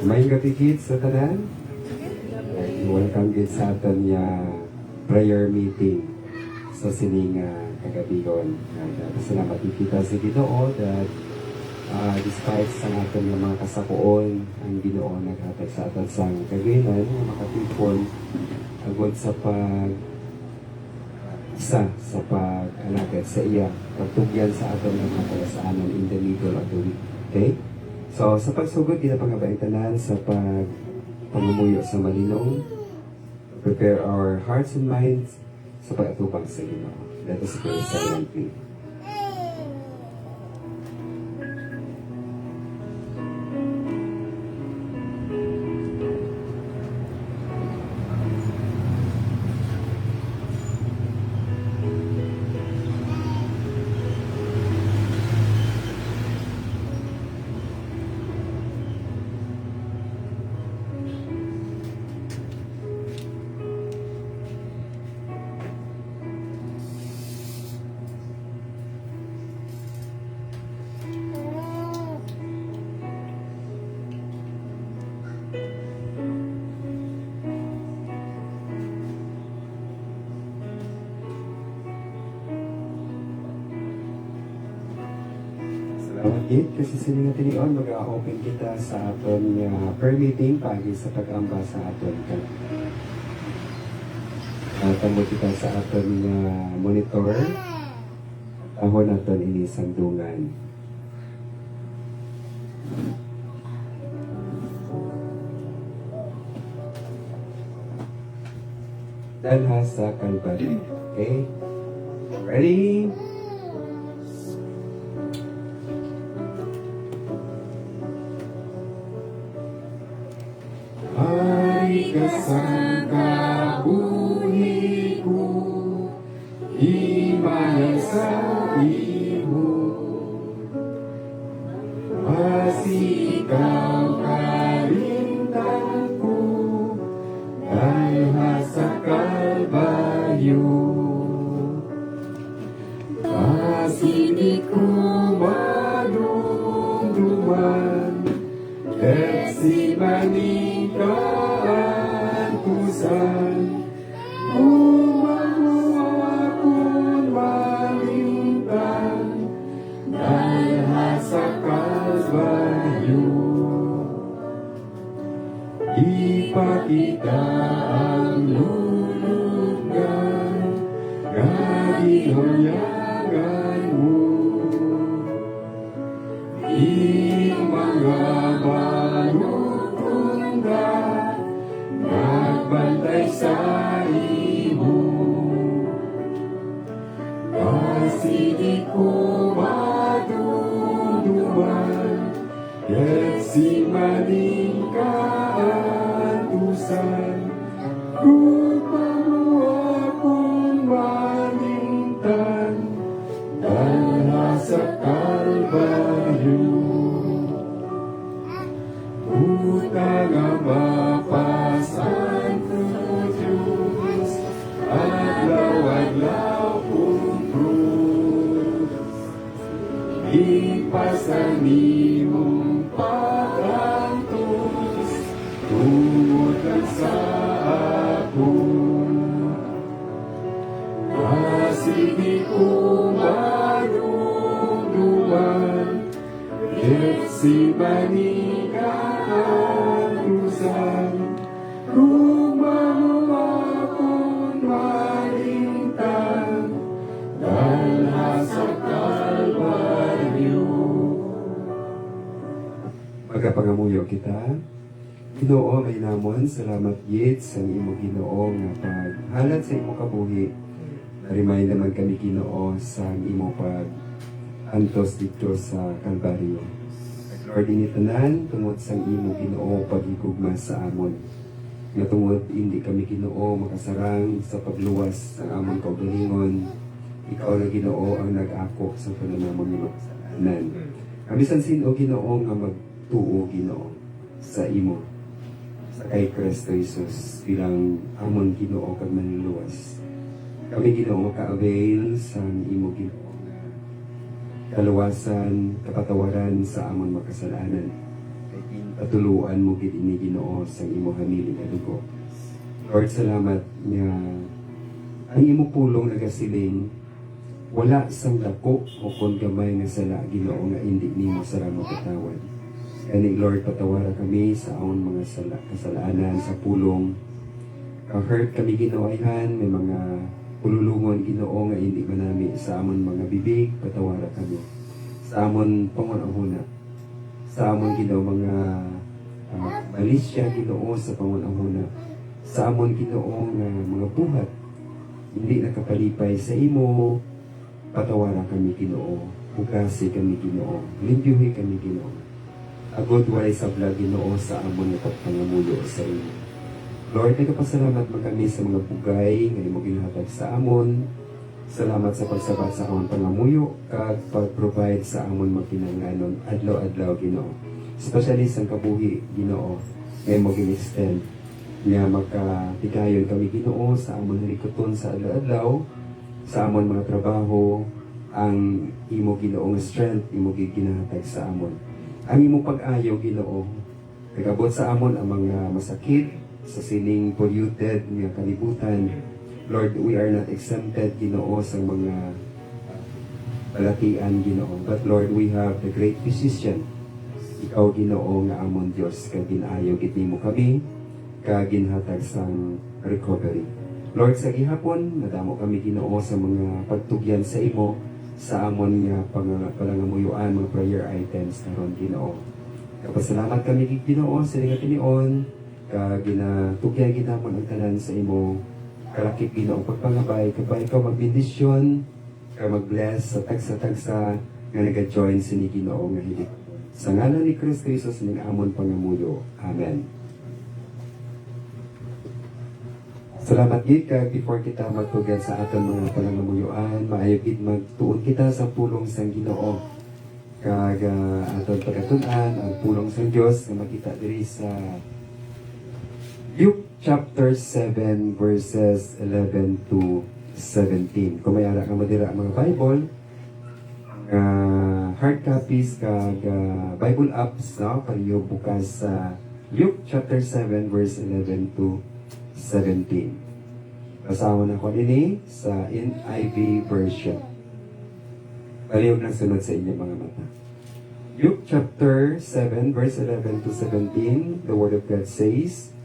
May gabi kids sa tanan. Welcome kids sa aton nga prayer meeting sa sining kagabigon. Salamat kita sa Ginoo that despite sa aton nga mga kasakuon, ang Ginoo naghatag sa aton sang kagayon nga makatipon agod sa isa sa pag-alagad sa iya, pagtugyan sa aton ng mga kalasaanan in the middle of the week. Okay? So, sa pagsugod, ginapangabay tanan sa pagpangumuyo sa malinong, prepare our hearts and minds sa pag-atubang sa Ginoo. Let us pray silently. Salamat kasi sila nga tinion, mag-open kita sa aton prayer meeting pagi sa pag-amba sa aton ka. Tamo kita sa aton monitor, tahon naton ini sandungan. Dalha sa Calvary. Okay? Ready? Kasangka buhi ko, imayan sa imo. Masikaw kalimtan ko, dalha sa Kalbaryo. Masini ko madumduman, Desi manikaan kusan, umawa akong malintan, dalha sa Kalbaryo. Ipakita ang lulugan, gagihonyagan mo. Mga manutunda, magbantay sa imo. Pasidi ko madumduman, si maning kaantusan. Kupang akong malintan, dalha sa Kalbaryo. Utang ang mapasan ko, Diyos, adlaw-adlaw kong krus. Ipasan imong pag-antos, tungod lang sa ako. Masigi ko madumduman, si manikaan kusan, kumawa akong malintan, dalha sa Kalbaryo. Magapangamuyo kita. Ginoo may namon, salamat yet sa imo Ginoo nga paghalat sa imo kabuhi. Narimay naman kami Ginoo sa imo pag-antos dito sa Kalbaryo. Lord, initanan, tungod sang imo Ginoo pagigugma sa amon. Nga tungod hindi kami Ginoo makasarang sa pagluwas sa amon kaugalingon. Ikaw na Ginoo ang nag-ako sa pananamon ng makasalanan. Kami san sino Ginoo nga magtuo Ginoo sa imo. Sa kay Kristo Jesus bilang amon Ginoo kag manluwas. Kami Ginoo maka-avail sa imo Ginoo kaluwasan, kapatawaran sa among makasalanan. kay patuluan mo gid ini Ginoo sa imo hamili nga dugo. Lord, salamat nga ang imo pulong nagasiling wala sang dako o kon gamay nga sala Ginoo nga hindi nimo sara mapatawad. Kani Lord, patawara kami sa amon mga kasalanan sa pulong. Hurt kami Ginoohan, may mga pululungon Ginoo nga hindi manami sa amon mga bibig, patawara kami. Sa amon pangunahuna, sa amon Ginoo mga malisya Ginoo sa pangunahuna, sa amon Ginoo nga mga buhat hindi nakapalipay sa imo, patawara kami Ginoo, hugasi kami Ginoo, limpyuhi kami Ginoo. Agod walay sabla Ginoo sa amon nga pagpangamuyo sa imo. Lord, nagpasalamat man kami sa mga bugay nga imo ginhatag sa amon. Salamat sa pagsabat sa amon pangamuyo kag pag-provide sa amon makinahanglanon adlaw-adlaw Ginoo. Especially sa kabuhi Ginoo nga imo gin-extend nga magkatigayon kami Ginoo sa amon likoton sa adlaw-adlaw, sa amon mga trabaho, ang imo Ginoo nga strength imo ginhatag sa amon. Ang imo pag-ayo Ginoo, nagabot sa amon ang mga masakit sa sining polluted nga kalibutan. Lord, we are not exempted Ginoo sa mga balatian Ginoo. But Lord, we have the great physician. Ikaw Ginoo nga amon Dios kag ginayo gid nimo kami kag ginhatag sang recovery. Lord, sa gihapon nadamo kami Ginoo sa mga pagtugyan sa imo sa amon nga pangangamuyuan mga prayer items karon Ginoo. Kapasalamat kami gid Ginoo sa nga tinion kag ginatugyan ginamon ang tanan sa imo kalakip Ginoo pagpangabay kabay ikaw magbendisyon kag mag-bless sa tagsa-tagsa nga naga-join sa ni Ginoo nga hilik. Sa ngalan ni Kristo Jesus ning amon pangamuyo. Amen. Salamat gid kag before kita magtugan sa aton mga panangamuyuan, maayo gid magtuon kita sa pulong sang Ginoo. Kag aton pagkatun-an ang pulong sang Dios nga makita diri sa Luke chapter 7 verses 11 to 17. Kung may ara ka madira mga Bible, hard copies kag Bible apps, no? Kaliyo bukas sa Luke chapter 7 verse 11 to 17. Basahan na ko din sa NIV version. Palihog ng sunod sa inyo mga mata. Luke chapter 7 verse 11 to 17, the Word of God says,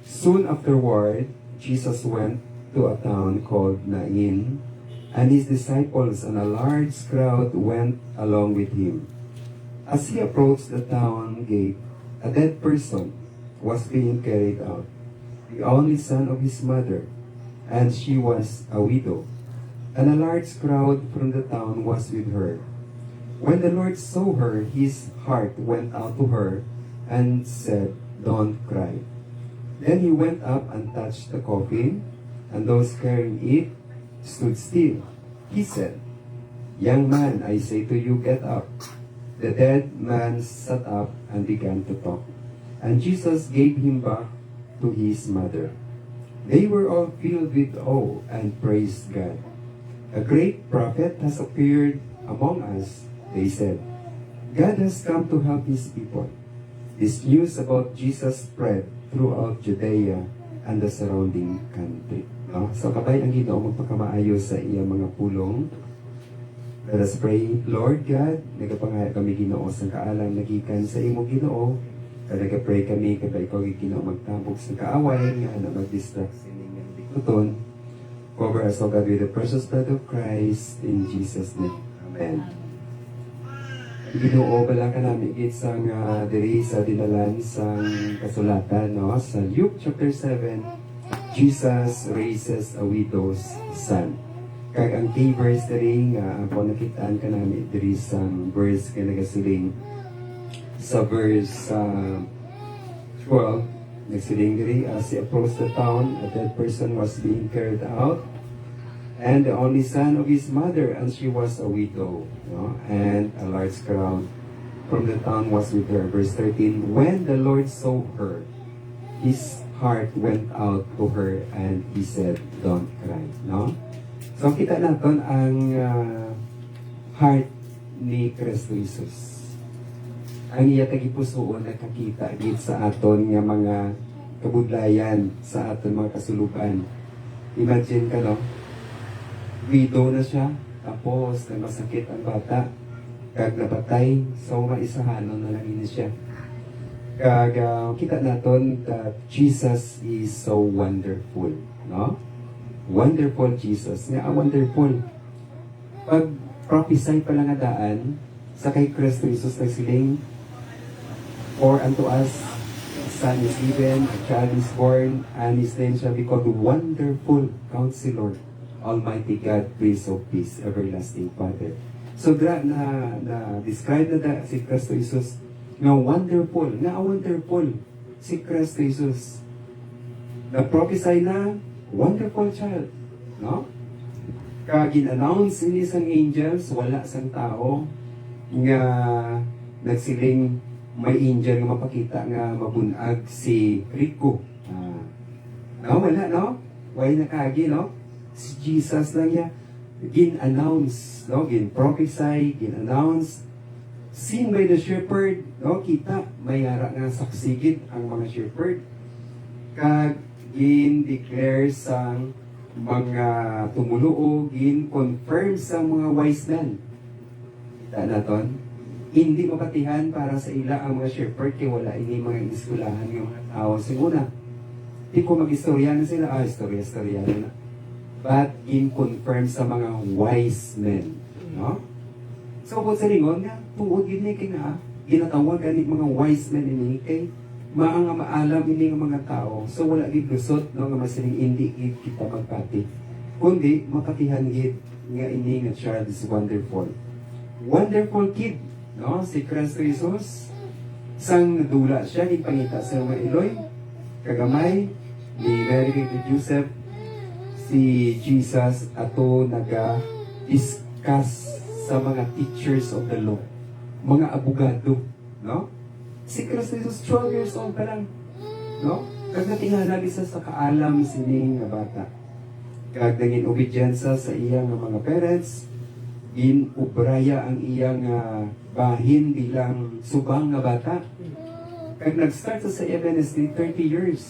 Soon afterward, Jesus went to a town called Nain, and his disciples and a large crowd went along with him. As he approached the town gate, a dead person was being carried out, the only son of his mother, and she was a widow. And a large crowd from the town was with her. When the Lord saw her, his heart went out to her and said, Don't cry. Then he went up and touched the coffin, and those carrying it stood still. He said, Young man, I say to you, get up. The dead man sat up and began to talk. And Jesus gave him back to his mother. They were all filled with awe and praised God. A great prophet has appeared among us, they said. God has come to help his people. This news about Jesus spread throughout Judea and the surrounding country. No? So kabay ang Ginoo magpakamaayo sa iyang mga pulong. Let us pray. Lord God, nagapangaya kami Ginoo sa kaalang nagikan sa imo Ginoo. Nagapray kami kabay ikaw Ginoo magtabog sa kaaway nga na mag-distract sa inyong likuton. Cover us, O God, with the precious blood of Christ in Jesus' name. Amen. Ginoo bala ka namin sa diri sa dinalan sa kasulatan, no? Sa Luke chapter 7, Jesus raises a widow's son. Kag ang key verse diri nga ako nakitaan ka namin diri sa verse nga nagasiling sa verse 12, nagsiling diri as he approached the town, a dead person was being carried out, and the only son of his mother, and she was a widow, no? And a large crowd from the town was with her. Verse 13, when the Lord saw her, his heart went out to her, and he said, don't cry, no? So kita natin ang heart ni Kristo Jesus. ang iya tagipusoon nakakita gid sa aton nga mga kabudlayan, sa aton mga kasuluban. Imagine ka, no? Widow na siya, tapos na masakit ang bata, kag napatay, so maisahanon na lang ini siya. Kag kita naton that Jesus is so wonderful, no? Wonderful Jesus, nga wonderful. Pag prophesy pa lang nga daan, sa kay Kristo Jesus nagsiling, for unto us a son is given, a child is born, and his name shall be called Wonderful Counselor, Almighty God, Prince of Peace, Everlasting Father. So na describe na si Kristo Jesus nga wonderful si Kristo Jesus. Na prophesy na wonderful child, no? Kag gin-announce ini sang angels, wala sang tao nga nagsiling may angel nga mapakita nga mabunag si Rico. No, wala, no? Why nakagi, no? Si Jesus lang niya gin-announce, no? Gin-prophesy, gin-announce, seen by the shepherd, no? Kita, may ara nga saksigid ang mga shepherd. Kag gin-declare sang mga tumuluo, gin-confirm sa mga wise men. Kita naton, hindi mapatihan para sa ila ang mga shepherd kay wala ini mga iskulahan ng mga tao. Siguna, di ko mag-istorya na sila, istorya na. But in-confirm sa mga wise men. No? So, kung sa lingon nga, tuod yun kay nga, ginatawag ganit mga wise men ini kay maanga maalam ini nga mga tao. So, wala gid lusot, no, nga masiling hindi gid kita magpati. Kundi, mapatihan gid nga ini nga child is wonderful. Wonderful kid, no? Si Kristo Jesus, sang nadula siya, ipangita sa mga iloy, kagamay, ni Mary kay Joseph, si Jesus ato naga-discuss sa mga teachers of the law, mga abogado, no? Si Kristo Jesus 12 years old pa lang, no? Kag natingala isa sa kaalam sining nga bata. Kag naging obedyensa sa iyang mga parents, ginubraya ang iyang bahin bilang subang nga bata. Kag nag-start sa evangelism 30 years.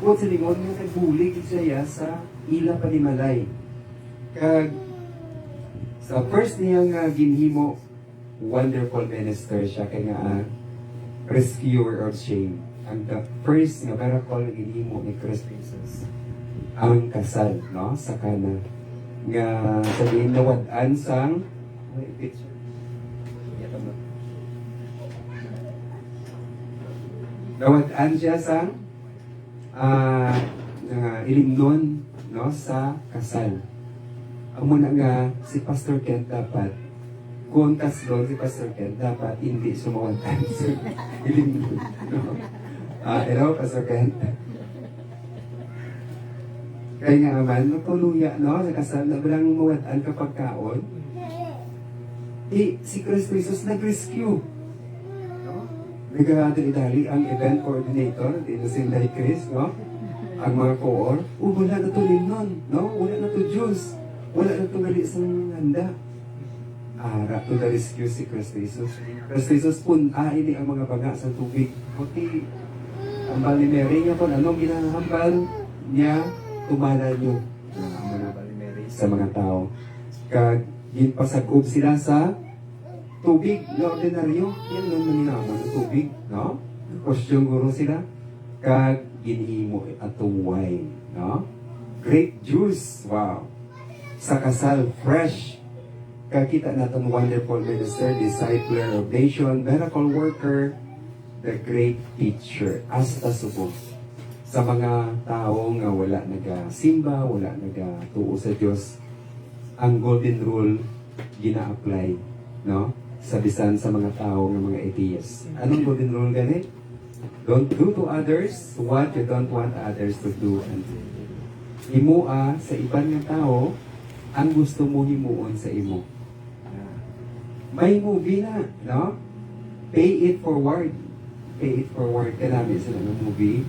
Kung sa lingon nga nagbulig siya sa ila panimalay. Kag sa first niyang ginhimo, wonderful minister siya kay nga rescuer of shame. Ang the first nga miracle na ginhimo ni Christ Jesus, ang kasal, no, sa Kana nga sabihin nawad-an sang nawad-an siya sang ilimnon, no, sa kasal. Amo na nga si Pastor Kent dapat kung kaslo si Pastor Kent dapat hindi sumawad-an sa ilimnon, no? Hello, Pastor Kent. Kaya nga man, magtuluya, no? Sa kasal na bilang mawad-an kapag kaon. Si Kristo Jesus nag-rescue. No? Nag-adali ang event coordinator, dito si Lai Chris, no? Ang mga koor, wala na to limnon, no? Wala na to Diyos. Wala na to gali sa handa. Ara to the rescue si Kristo Jesus. Kristo Jesus ini ang mga baga sa tubig. Kuti, ang bali Mary niya po, anong ginahambal niya, tumala niyo ang mga bali Mary sa mga tao. Kag ginpasagob sila sa tubig na ordinaryo. Yan nung naninaman ng tubig, no? Question guro sila. Kag ginhimo atong wine, no? Grape juice, wow. Sa kasal, fresh. Kakita natin wonderful minister, discipler of nation, miracle worker, the great teacher, hasta subok. Sa mga tao nga wala nagasimba, wala nagatuo sa Diyos, ang golden rule gina-apply, no? Sa bisan sa mga tao nga mga atheists. Anong golden rule gani? Don't do to others what you don't want others to do unto you. Himua sa iban nga tao ang gusto mo himuon sa imo. May movie na, no? Pay it forward. Pay it forward. Kanami sila ng movie.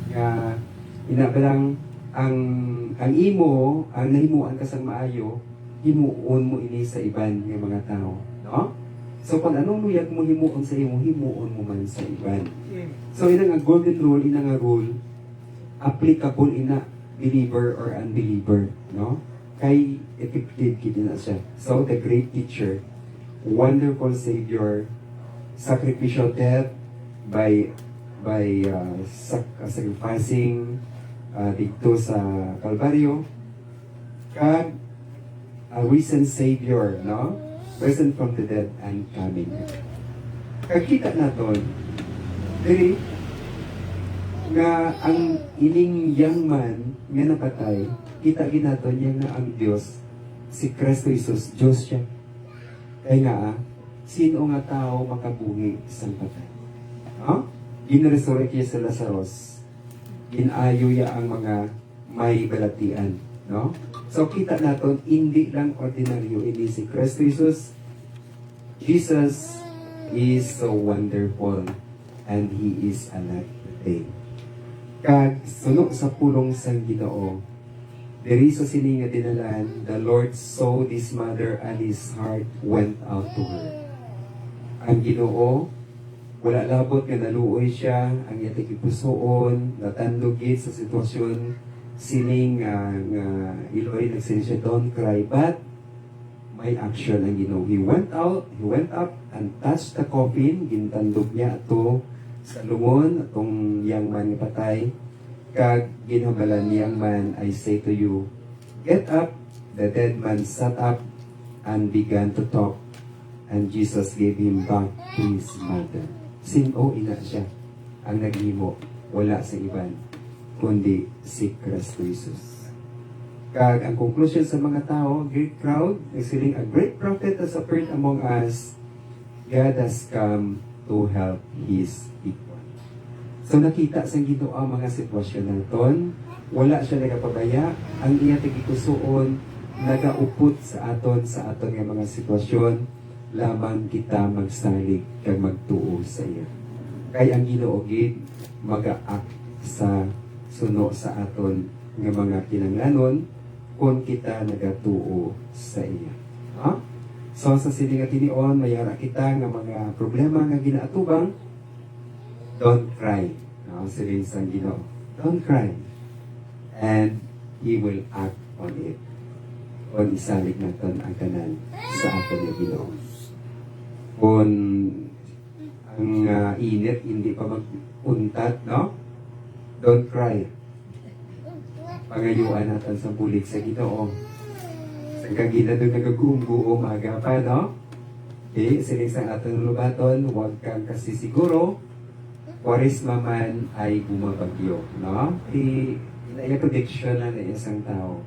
Inabalang ang imo, ang nahimuan ka sang maayo, himuon mo ini sa iban ng mga tao. No? So kung anong luyag mo himuon sa imo, himuon mo man sa iban. So ina nga golden rule, ina nga rule, applicable ina believer or unbeliever, no? Kay effective kita na siya. So the great teacher, wonderful savior, sacrificial death by sacrificing dito sa Kalbaryo, kag a risen savior, no? Risen from the dead and coming. Kakita naton diri nga ang ining young man nga napatay, kita ginaton niya nga ang Dios, si Kristo Jesus, Diyos siya. Kaya nga, sino nga tao makabuhi sa patay? Huh? Ginresurrect niya sa Lazarus, ginayo niya ang mga may balatian. No? So kita naton hindi lang ordinaryo, hindi si Kristo Jesus. Jesus is so wonderful and He is alive today. Kag suno sa pulong sang Ginoo, diri sa sini nga dinalan, the Lord saw this mother and His heart went out to her. Ang Ginoo, wala labot nga naluoy siya, ang iyang ipusoon, natandugit sa sitwasyon, sining Iloy nagsin siya, don't cry, but may action ang Ginoo. He went up and touched the coffin, gintandog niya ato sa lungon, atong young man nga patay, kag ginhambalan niyang man, I say to you, get up. The dead man sat up and began to talk, and Jesus gave him back to his mother. Sino ina siya ang naghimo, wala sa iban, kundi si Kristo Jesus. Kag ang conclusion sa mga tao, great crowd, nagsiling, a great prophet has appeared among us. God has come to help His people. So nakita sa Ginoo ang mga sitwasyon naton, wala siya nagapabaya, ang iya tigikusuon, nagaupot sa aton nga mga sitwasyon, lamang kita magsalig kag magtuo sa iya. Kay ang Ginoo gid mag-act sa suno sa aton nga mga kinanglanon kung kita nagatuo sa iya. Ha? So sa silinga tinion, mayara kita nga mga problema nga ginaatubang, don't cry. No, silin sa Ginoo, don't cry. And He will act on it. Kung isalig natin ang tanan sa aton nga Ginoo. Kung ang init hindi pa mag-untat, no? Don't cry. Pangayuan natin sa bulig sa Ginoo. Sa kagina doon nagaguong-guong aga pa, no? Okay, siling sa atong lubaton, huwag kang kasi siguro, Kwaresma man ay bumabagyo, no? Ina prediction na ng isang tao.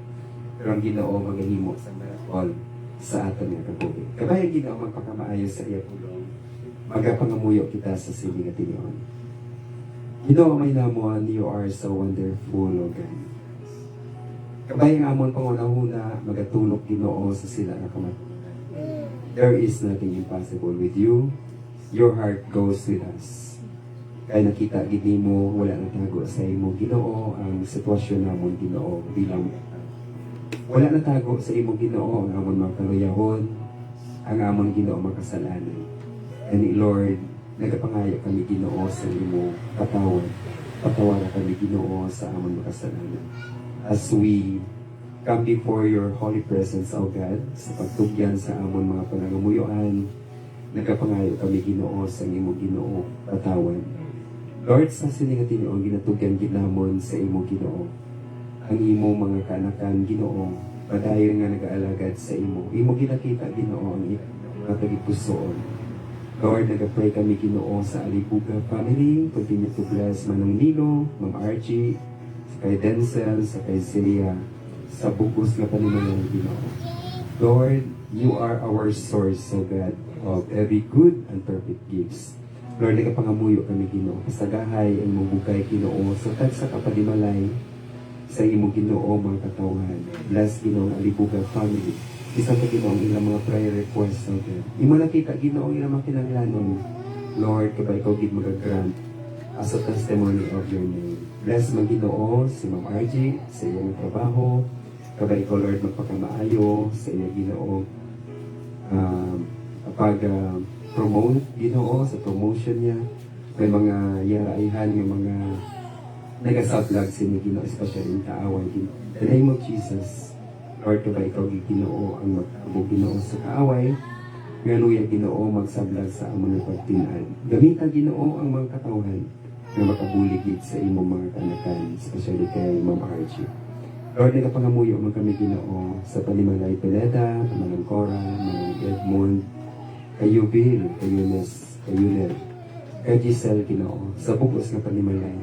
Pero ang Ginoo magahimo sa marathon sa aton nga kabuhi. Kabay ang Ginoo magpakamaayo sa iya pulong. Magapangamuyo kita sa siling at tinion. Ginoo may namon, you are so wonderful, O God. Kabay ang amon pangunahuna, magatulog Ginoo sa sila na kamatunan. There is nothing impossible with you. Your heart goes with us. Kaya nakita gid nimo, wala nang tago sa imo Ginoo ang sitwasyon namon Ginoo bilang wala na tago sa imo Ginoo ang amon mga kaluyahon, ang amon Ginoo mga kasalanan. And Lord, nagapangayo kami Ginoo sa imo patawaran kami Ginoo sa amon mga kasalanan. As we come before your holy presence, O God, sa pagtugyan sa amon mga panangamuyuan, nagapangayo kami Ginoo sa imo Ginoo patawan. Lord, sa sininga tinion, ginatugyan ginamon sa imo Ginoo. Ang imo mga kanakan Ginoo, padayon nga nag-aalagad sa imo. Imo ginakita Ginoo ang mga tagipusoon. Lord, nag-pray kami Ginoo sa Alibuga family, continue to bless Manong Nilo, Ma'am Archie, sa kay Denzel, sa kay Celia, sa bugos na panimulang Ginoo. Lord, you are our source, O God, of every good and perfect gifts. Lord, nagapangamuyo kami Ginoo. Kasagahay ang mong bugay Ginoo. So, sa kapalimalay sa imo Ginoo mga katawhan. Bless Ginoo ang Alibuga family. Isang ka Ginoo ang ilang mga prayer requests. Okay. Imo nakita Ginoo ang ilang mga kinanglanon. Lord, kabay ko gid magagrant as a testimony of your name. Bless man Ginoo si Ma'am RJ sa iyong trabaho. Kabay ko Lord magpakamaayo sa iyong Ginoo. Kapag mag-promote Ginoo sa promotion niya. May mga yaraihan, may mga nag-sublag sa inyo Ginoo, especially in kaaway. In the name of Jesus, Lord, kabay ikaw Ginoo ang magtabog Ginoo sa kaaway. Nga luya Ginoo magsablag sa amon ng pagtinaan. Gamita Ginoo ang mga katawhan na makabuligid sa imong mga kanakan, especially kay Ma'am Archie. Lord, nagapangamuyo man kami Ginoo sa Panimalay Pineda, Manang Cora, Manang Edmond, kay Yubil, kay Yunes, kay Yunel, kay Giselle Ginoo, sa bugos nga Panimalay.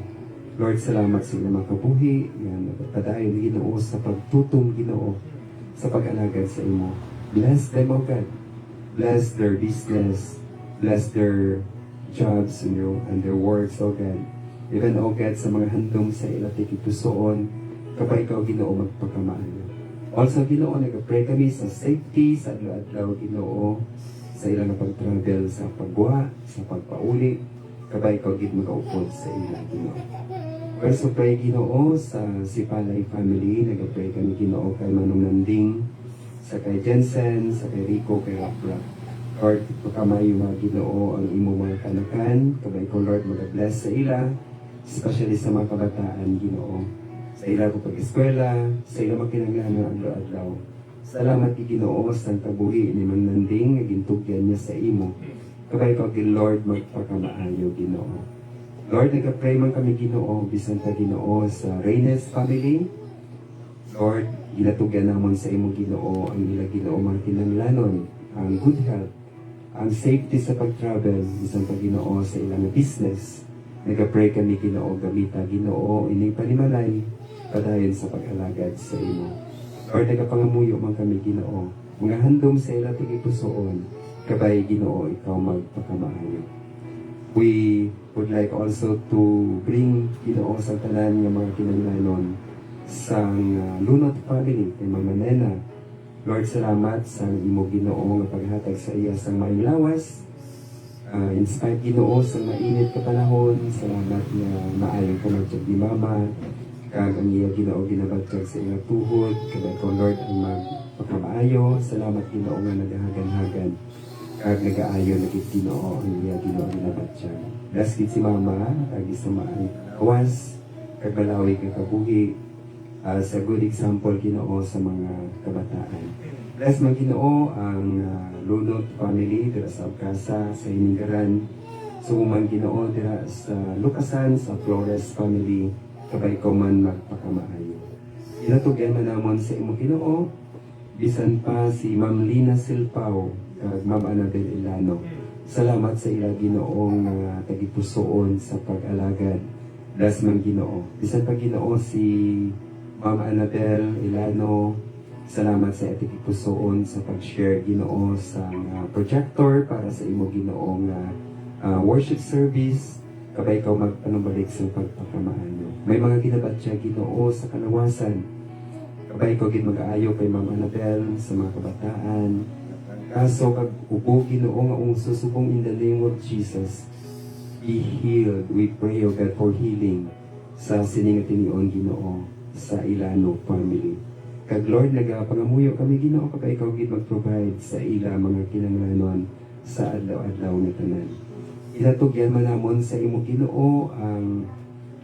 Lord, salamat sa ilang mga kabuhi, nga nagpadayon Ginoo sa pagtutom Ginoo, sa pag-alagad sa imo. Bless them, O God. Bless their business, bless their jobs and their works, O God. Even, O God, sa mga handom sa ilang tikitusoon, kapag ikaw Ginoo magpakamaan. Also Ginoo, nag-pray kami sa safety, sa adlaw-adlaw Ginoo, sa ilang pag-travel, sa pagwa, sa pagpauli, kapag ikaw gid magaupod sa ilang Ginoo. Also pray Ginoo sa Sipalay family, nag-pray kami Ginoo kay Manong Nanding, sa kay Jensen, sa kay Rico, kay Rapra. Lord, pagkamayo mga Ginoo ang imo mga kanakan, kapag ikaw Lord mag-bless sa ila, especially sa mga kabataan Ginoo. Sa ila ko pag-eskwela, sa ila makinanglan ng adlaw-adlaw. Salamat kay Ginoo sa kabuhi ni Mang Nanding, gintugyan niya sa imo. Kabay ko kay Lord magpakamaayo Ginoo. Lord, nagka-pray man kami Ginoo, bisan ta Ginoo sa Reynes family. Lord, ginatugyan namon sa imo Ginoo ang ila Ginoo mga kinanglanon, ang good health, ang safety sa pag-travel, bisan ta Ginoo sa ilang business. Nagka-pray kami Ginoo, gamita Ginoo ining panimalay, padayon sa pag-alagad sa imo. Lord, nagapangamuyo man kami Ginoo, mga handom sa ilang tigipusoon, kabay Ginoo, ikaw magpakamaayo. We would like also to bring Ginoo sa tanan nga mga kinanglanon sang Lunot family kay Mama Nena. Lord, salamat sa imo Ginoo nga paghatag sa iya sang maayong lawas. In spite Ginoo sa mainit ka panahon, salamat nga maayo ka magtiyag ni Mama. Kag ang iya Ginoo ginabatag sa iyang tuhod, kag ikaw Lord ang magpakamaayo. Salamat Ginoo nga nagahagan-hagan. Kag nag-aayo na kit Ginoo ang iya Ginoo ginabatag. Bless kit si Mama, kag isa maay awas, kag balawi kag kabuhi, sa good example Ginoo sa mga kabataan. Bless man Ginoo ang Lunot family dira sa Abkasa, sa Hiningaran. Sumuman Ginoo dira sa Lukasan, sa Flores family, kabay ko man magpakamaayo. Inatugyan man namon sa imo Ginoo, bisan pa si Ma'am Lina Silpao, kag Ma'am Annabel Ilano. Salamat sa ila Ginoong tagipusoon sa pag-alagad. Bless man Ginoo. Bisan pa Ginoo si Ma'am Annabel Ilano, salamat sa tagipusoon sa pag-share Ginoo sa projector para sa imo Ginoong worship service. Kabay ikaw magpanumbalik sa pagpakamaano. May mga ginabatya Ginoo sa kalawasan. Kabay ikaw gid mag-aayo kay Ma'am Annabel sa mga kabataan. Kaso kag upo Ginoo nga susubong in the name of Jesus. Be healed. We pray, O God, for healing sa siningatinion Ginoo sa Ilano family. Kag Lord, nagapangamuyo kami Ginoo kag ikaw gid mag-provide sa ila mga kinanglanon sa adlaw-adlaw na tanan. Inatugyan man namon sa imo Ginoo ang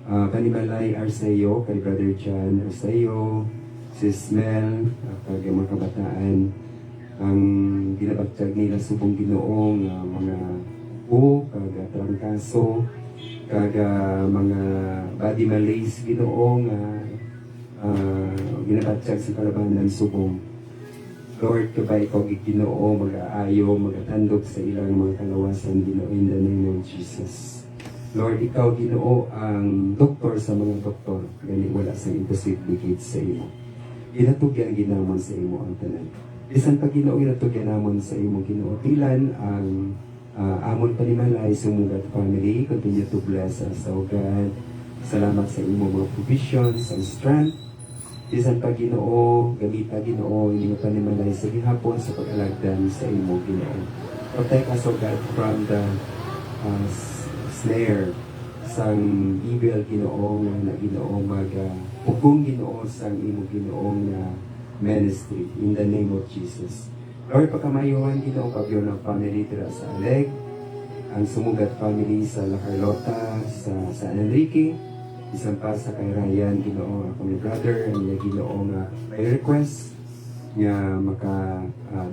Panimalay Arceo, kay Brother John Arceo, si Smel, kag mga kabataan, ang ginabatag nila subong Ginoo nga mga kag trangkaso, kag mga body malaise Ginoo nga ginabatag sa kalabanan subong. Lord, kabay ikaw Ginoo mag-aayo, magatandog sa ilang mga kalawasan Ginoo in the name of Jesus. Lord, ikaw Ginoo ang doktor sa mga doktor, gani wala sa imposible gid sa imo. Ginatugyan ginamon sa imo ang tanan. Bisan pa Ginoo ginatugyan namon sa imo Ginoo tilan ang amon panimalay sumugat family. Continue to bless us, O God. Salamat sa imo mga provisions and strength. Bisan pa Ginoo, gamita Ginoo ini nga panimalay sa gihapon sa pag-alagdan sa imo Ginoo. Protect us, O God, from the snare sang evil Ginoo nga Ginoo pugong Ginoo sang imo Ginoo nga ministry in the name of Jesus. Lord, pagkamayuhan Ginoo pagyo ng family dira sa Aleg, ang sumugat family sa La Carlota, sa San Enrique, isang pa sa kay Ryan Ginoo, ako ni brother, ang niya Ginoo nga may request nga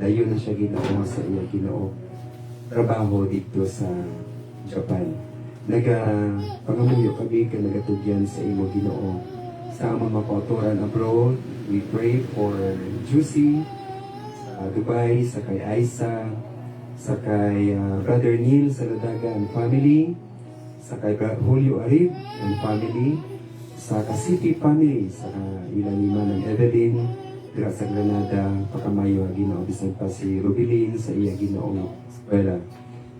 dayon na siya Ginoo sa iya Ginoo trabaho dito sa Japan. Pangamuyo kami ka nagatugyan sa imo Ginoo sa among mga kauturan abroad. We pray for Juicy sa Dubai, sa kay Aisa, sa kay Brother Neil sa Ladaga and family, sa kay Julio Arib and family, sa Kasipi family, sa ilang lima ng Evelyn, dira sa Granada, pakamayo Ginoo, bisan pa si Rubilin sa iya Ginoo eskwela.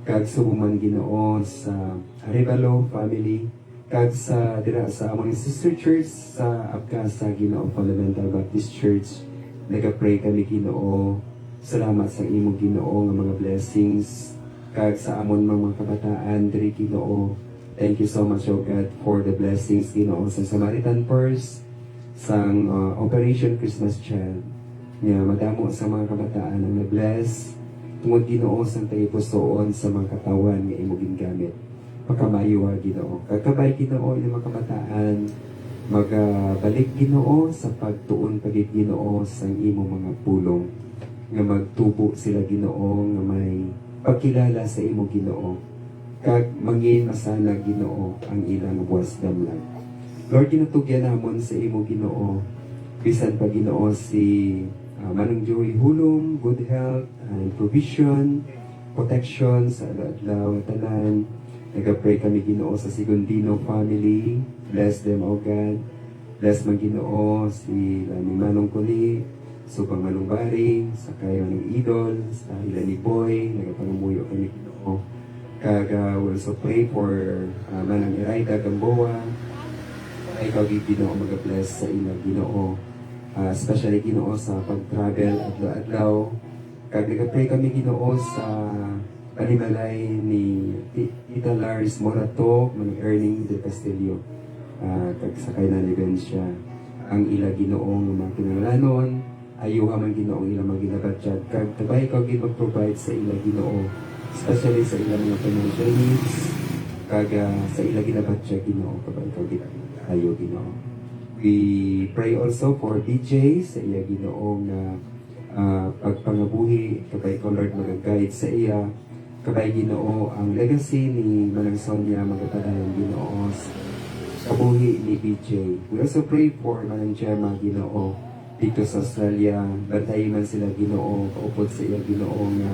Kag subuman Ginoo sa Arevalo family, kag sa dira sa among sister church sa Abcasa Ginoo Fundamental Baptist Church. Nagapray kami Ginoo, salamat sa imo Ginoo nga mga blessings kag sa amon mga kabataan diri Ginoo. Thank you so much, O God, for the blessings Ginoo sa Samaritan Purse, sang Operation Christmas Child, nga madamo sa mga kabataan ang na-bless tungod Ginoo sa tagipusoon sa mga katawan nga imo gingamit. Pakamayo Ginoo. Kagkabay Ginoo yung mga kabataan magabalik Ginoo sa pagtuon pagit Ginoo sa imo mga pulong nga magtubo sila Ginoo nga may pagkilala sa imo Ginoo kag mangin masana Ginoo ang ilang wisdom lang. Lord, ginatugyan namon sa imo Ginoo bisan pa Ginoo si Manong Joey Hulong, good health and provision, protection sa adlaw tanan. Nagapray kami Ginoo sa Sigundino family. Bless them, O God. Bless man Ginoo si ni Manong Kuli, Subang Manong Bari, sa kayo ng Idol, sa ilan ni Boy, nagapangamuyo kami Ginoo. Kaga we also pray for Manang Iraida Gamboa. Ay ikaw Ginoo mag-bless sa ilang Ginoo. Especially Ginoo sa pag-travel adlaw-adlaw. Kag nagapray kami Ginoo sa panimalay ni Tita Laris Morato, Manong Erning de Castillo, kag sakay na libensya. Ang ila Ginoo nga mga kinahanglanon, ayuha man Ginoo ila mga ginabatyag, kag tabay ikaw mag-provide sa ila Ginoo, especially sa ila mga financial needs, kag sa ila ginabatyag Ginoo, tabay ikaw ayo Ginoo. We pray also for DJ sa iya Ginoo nga pagpangabuhi, kabay ko Lord mag-guide sa iya, kabay Ginoo ang legacy ni Manang Sonia magapadayon Ginoo sa kabuhi ni BJ. We also pray for Manang Gemma Ginoo dito sa Australia, bantayin man sila Ginoo, kaupod sa iya Ginoo nga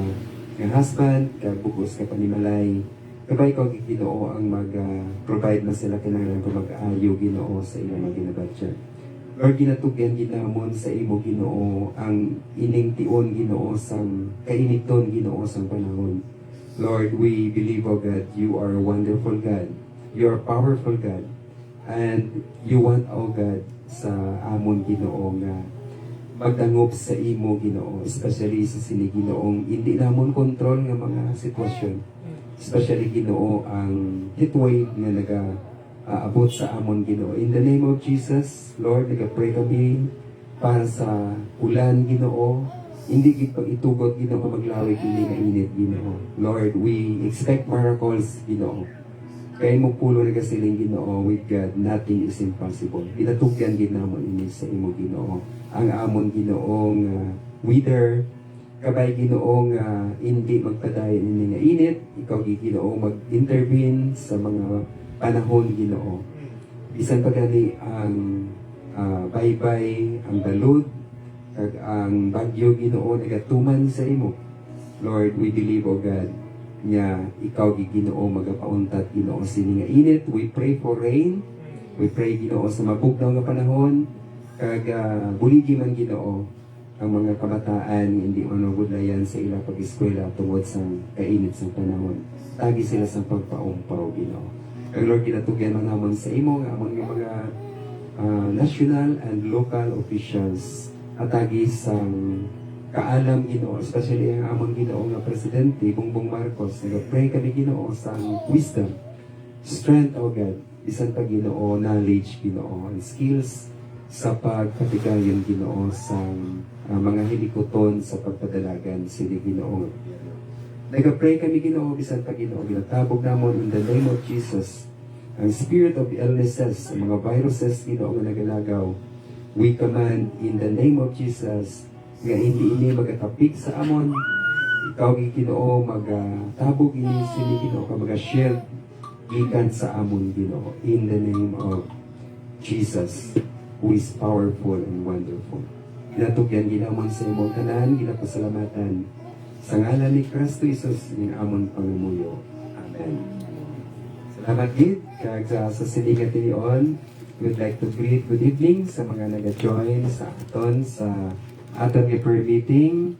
husband, kabukos ka panimalay. Kabay ko Ginoo ang mag-provide na sila kinahanglan ko mag-ayo Ginoo sa ilang mga ginabatya. Lord, ginatugyan ginamon sa imo Ginoo ang ining tion Ginoo sang kainiton Ginoo sang panahon. Lord, we believe, O God, you are a wonderful God. You are a powerful God. And you want, O God, sa amon Ginoo nga magdangop sa imo Ginoo, especially sa sini Ginoong hindi namon kontrol nga mga sitwasyon. Especially Ginoo ang heatwave nga abot sa amon Ginoo. In the name of Jesus, Lord, nagapray kami para sa ulan Ginoo. Hindi gid pag itugot Ginoo maglawi kini nga init Ginoo. Lord, we expect miracles Ginoo. Kay mo pulo na kasiling Ginoo, with God, nothing is impossible. Pinatugyan gid namon ini sa imo Ginoo. Ang amon Ginoo nga wither kabay Ginoo nga hindi magpadayon ini nga init, ikaw Ginoo mag-intervene sa mga panahon Ginoo. Bisan pa gani ang baybay, ang balud, kag ang bagyo Ginoo nagatuman sa imo. Lord, we believe, O God, nga ikaw Ginoo magapauntat Ginoo sini nga init. We pray for rain. We pray Ginoo sa mabugnaw nga panahon, kag buligi man Ginoo ang mga kabataan hindi manugudlayan sa ilang pag-eskwela tungod sa kainit sa panahon. Tagi sila sa pagpaumpaw Ginoo. Kag Lord, kinatugyan man namon sa imo nga among mga national and local officials atagi sang kaalam Ginoo, especially ang among Ginoo nga presidente Bongbong Marcos. Nagapray kami Ginoo sa wisdom, strength, O God, bisan pa Ginoo, knowledge Ginoo, and skills sa pagkatigayon Ginoo sa mga hilikoton sa pagpadalagan sila Ginoo. Nag-pray kami Ginoo bisan pa Ginoo ginatabog namon in the name of Jesus. Ang spirit of illnesses, ang mga viruses Ginoo nga nagalagaw, we command in the name of Jesus nga hindi ini magatapik sa amon. Ikaw Ginoo magtabog ini sila Ginoo ka mag-shield gikan sa amon Ginoo in the name of Jesus who is powerful and wonderful. Ginatugyan ginamon sa imong tanan, ginapasalamatan sa ngalan ni Kristo Jesus ng amon pangumuyo. Amen. Salamat gid kag sa silingat tinion. We'd like to greet good evening sa mga nag-join sa aton sa aton prayer meeting.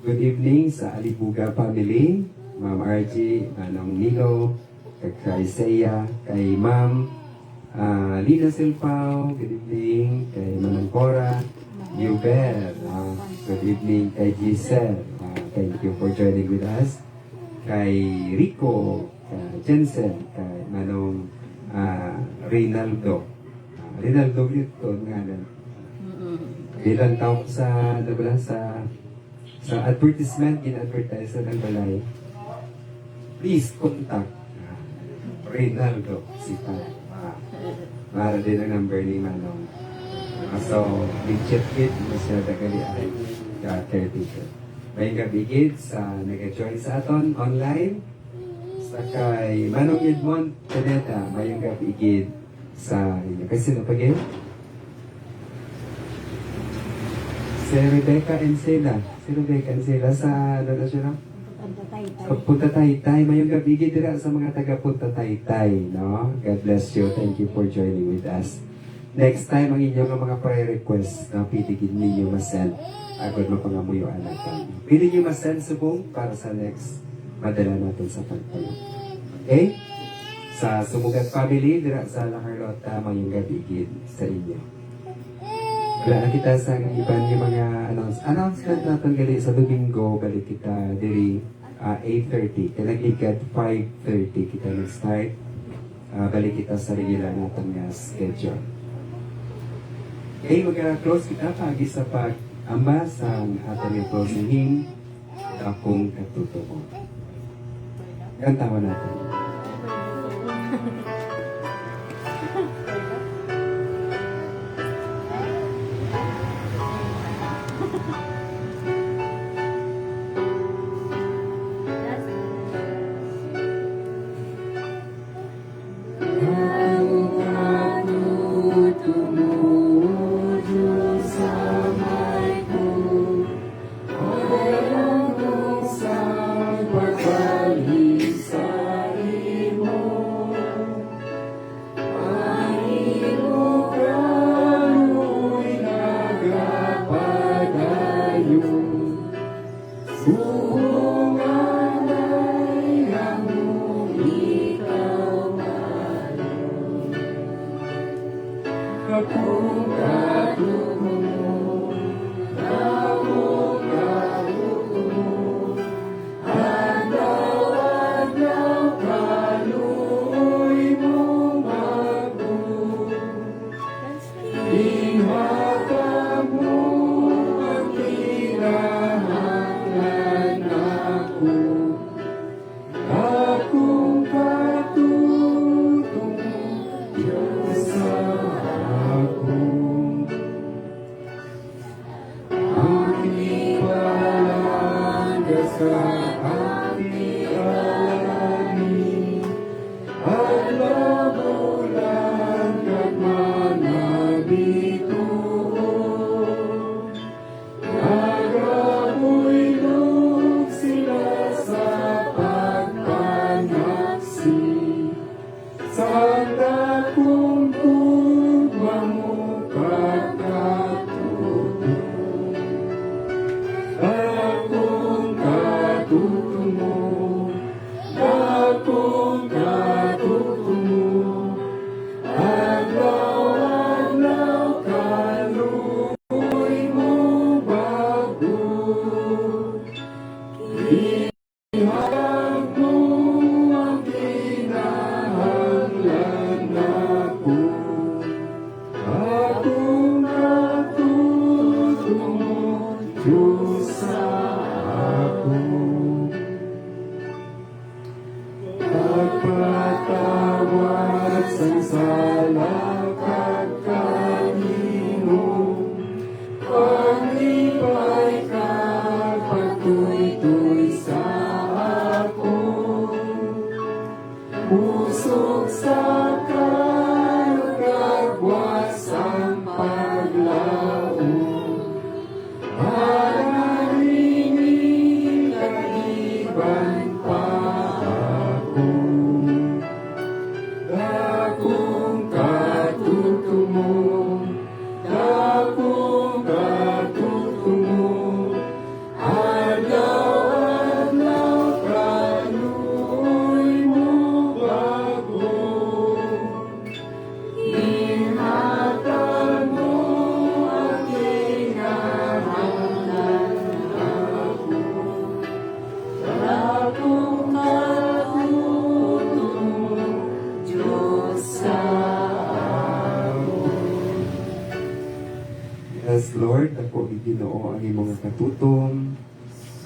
Good evening sa Alibuga family, Ma'am RG, Manong Nilo, kay Isaiah, kay Ma'am Lina Silpao, good evening, kay Manang Cora, Yubel, good evening kay Giselle, thank you for joining with us, kay Rico, kay Jensen, kay Manong Rinaldo, Rinaldo ito nga lang. Ilang taon sa advertisement, in-advertise ng balay. Please contact Rinaldo Sipa. Para din ang number ni Manong. So, legit it, masyada gali ay caretaker. May gabigid sa nag-join sa aton online. Sa kay Manong Edmond Caneta, may gabigid sa inyo. Kasi napagin? Si Rebecca Encela. Si Rebecca Encela sa National? Punta Taytay. Mayong gabigid dira sa mga taga Punta Taytay. No? God bless you. Thank you for joining with us. Next time, ang inyong mga prayer requests na pitigin ninyo masend. Agad mapangamuyuan natin. Pili nyo masend subong para sa next madala natin sa pagpala. Okay? Sa Sumugat Family, dira sa La Carlota, mayong gabigid sa inyo. Wala na kita sa iban yung mga announcement natin gali sa Domingo, balik kita diri 8:30. Kailangan 5:30 kita nag-start. Balik kita sa regular natin nga schedule. Okay, mag-close kita pagi sa pag-amba sa ating closing hymn, Akong Katutuo. Kantawan natin. palakad kanino, paglipay ka, patuloy sa ako. Pusok sa kalugagwas ang paglaon, panarinig kaiban pa ako. Dakong katutumo, dakong katutumo, adlaw-adlaw kaluoy mo bago. Ingatan mo ang kinahanglan ako. Dakong katutumo, Diyos sa amon. Yes, Lord, ako Ginoo ang imong katutom.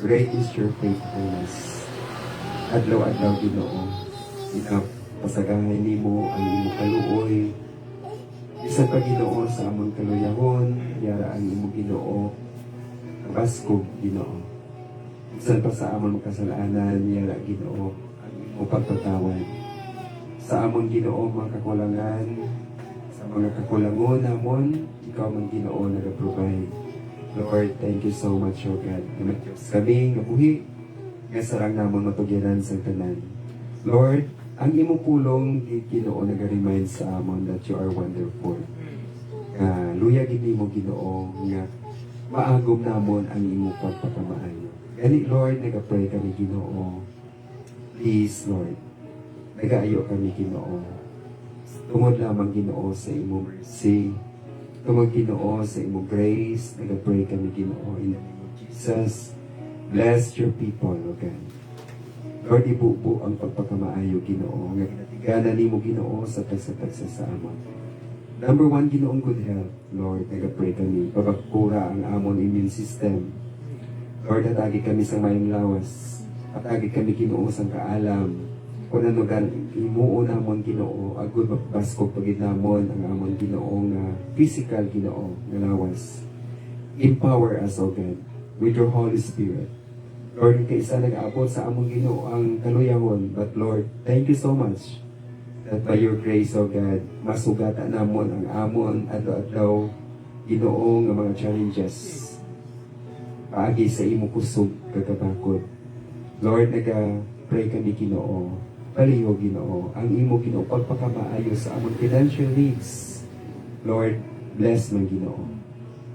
Great is your faithfulness. Adlaw-adlaw Ginoo, pasagahay nimo ang imong kaluoy. Bisan pa Ginoo sa among kaluyahon, yara ang imong Ginoo, kabaskog Ginoo. Bisan pa sa among kasalanan, yara Ginoo, ang imong pagpatawad. Sa among Ginoo mga kakulangan, sa mga kakulangon namon, ikaw man Ginoo nag-provide. Lord, thank you so much, O God. Namatiyos kami, ngabuhi, nga sarang namon matugyanan sa tanan. Lord, ang imong pulong, Ginoo nag-remind sa amon that you are wonderful. Luya gini mo Ginoo, nga maagom namon ang imong pagpakamaayo. Gani Lord, nag-pray kami Ginoo. Please, Lord, nag-aayo kami Ginoo. Tungod lamang Ginoo sa imong mercy. Tungod Ginoo sa imong grace. Nag-pray kami Ginoo in the name of Jesus. Bless your people, O God. Lord, ibubo ang pagpakamaayo Ginoo. Nga ginatiganan nimo Ginoo sa tagsa-tagsa sa amon. Number one, Ginoong good health. Lord, nag-pray kami. Pagkura ang amon immune system. Lord, atagi kami sa mayong lawas. Atagi kami Ginoo sa kaalam. Kung ano imuo namon Ginoo, agud magbaskog pagid namon ang amon Ginoo nga physical Ginoo nga lawas. Empower us, O God, with your Holy Spirit. Lord, kaysa nag-aabot sa amon Ginoo ang kaluyahon, but Lord, thank you so much that by your grace, O God, masugatan namon ang amon adlaw-adlaw Ginoo nga mga challenges. Paagi sa imong kusog kagabakod. Lord, nag-pray kami Ginoo. Paliho Ginoo, ang imo Ginoo pagpakamaayo sa among financial needs. Lord, bless man Ginoo.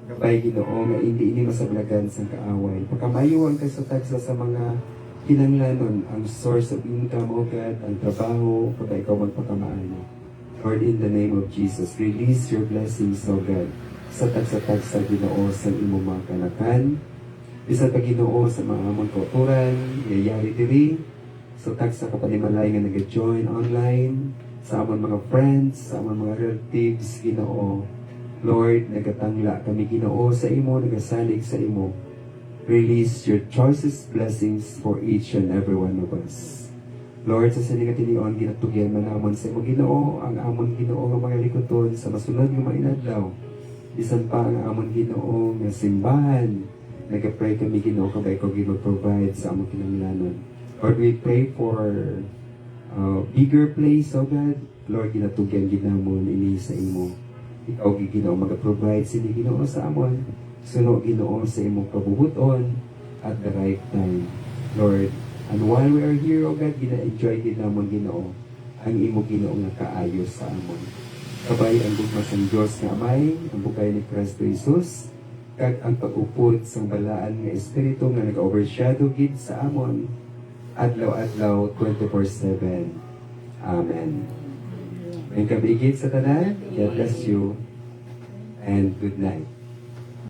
Kabay Ginoo nga hindi masablagan sa kaaway. Pagkamayo ka sa tagsa sa mga kinanglanon, ang source of income, O God, ang trabaho, kabay ikaw magpakamaayo. Lord, in the name of Jesus, release your blessings, O God, sa tagsa-tagsa Ginoo sa imong mga kanakan. Isa pa Ginoo sa mga among kauturan, yayari diri, so tagsa kapanimalay nga nag-join online, sa among mga friends, sa among mga relatives, Ginoo. Lord, nagatangla kami Ginoo sa imo, nagasalig sa imo. Release your choicest blessings for each and every one of us. Lord, sa sininga tinion, ginatugyan man namon sa imo Ginoo, ang amon Ginoo nga mga likoton sa masunod nga mga inadlaw. Bisan pa ang amon Ginoo nga simbahan, nag-pray kami Ginoo, kabay ko mag-provide sa among kinanglanon. Lord, we pray for bigger place, O God. Lord, ginatugyan ginamon ini sa imo. Ikaw Ginoo mag-provide sini Ginoo sa amon. Suno Ginoo sa imong kabubuton at the right time. Lord, and while we are here, O God, gina-enjoy ginamon Ginoo ang imo Ginoo nga kaayo sa amon. Kabay ang gugmas ng Diyos nga Amay, ang bugay ni Kristo Jesus, kag ang pag-upod sa balaan nga Espiritu nga nag-overshadow gid sa amon, adlaw-adlaw 24/7. Amen. May kabigit sa tanan. God bless you and good night.